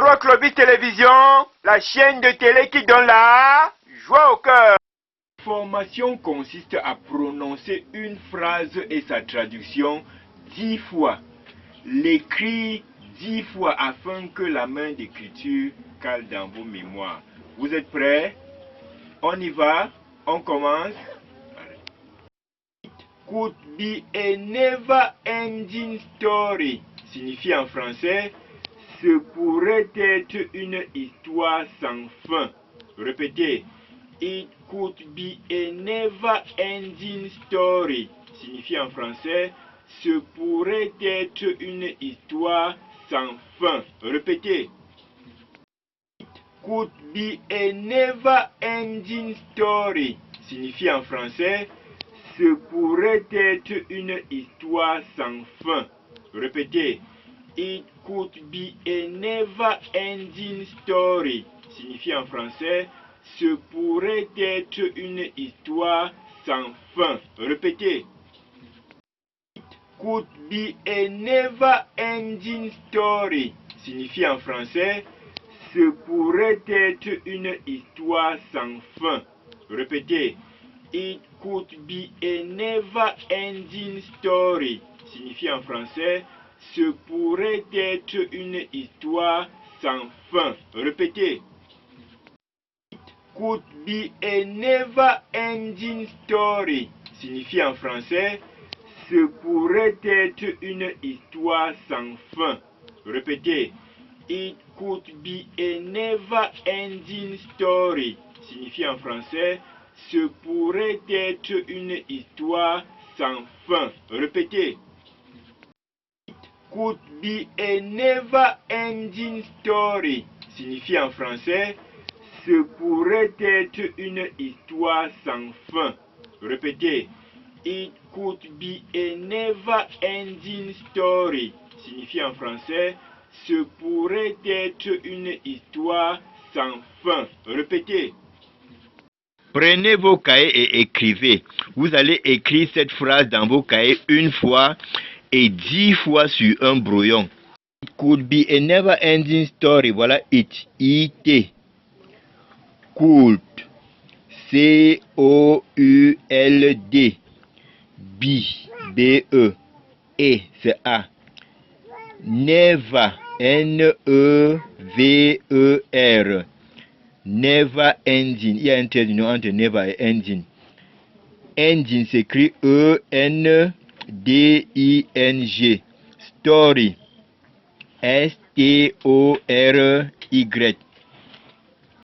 Rock Lobby Télévision, la chaîne de télé qui donne la joie au cœur. Formation consiste à prononcer une phrase et sa traduction 10 fois. L'écrire 10 fois afin que la main d'écriture cale dans vos mémoires. Vous êtes prêts? On y va? On commence? Could be a never ending story signifie en français ce pourrait être une histoire sans fin. Répétez. It could be a never ending story signifie en français ce pourrait être une histoire sans fin. Répétez. It could be a never ending story signifie en français ce pourrait être une histoire sans fin. Répétez. It could be a never ending story signifie en français ce pourrait être une histoire sans fin. Répétez. It could be a never ending story signifie en français ce pourrait être une histoire sans fin. Répétez. It could be a never ending story signifie en français ce pourrait être une histoire sans fin. Répétez. It could be a never ending story signifie en français ce pourrait être une histoire sans fin. Répétez. It could be a never ending story signifie en français ce pourrait être une histoire sans fin. Répétez. It could be a never ending story signifie en français ce pourrait être une histoire sans fin. Répétez. It could be a never ending story signifie en français ce pourrait être une histoire sans fin. Répétez. Prenez vos cahiers et écrivez. Vous allez écrire cette phrase dans vos cahiers une fois et 10 fois sur un brouillon. It could be a never ending story. Voilà it. It. Could. C-O-U-L-D. B. B-E. E. C'est A. Never. N-E-V-E-R. Never ending. Il y a un trait d'union entre never et ending. Ending s'écrit E-N-D-I-N-G. Story. S-T-O-R-Y.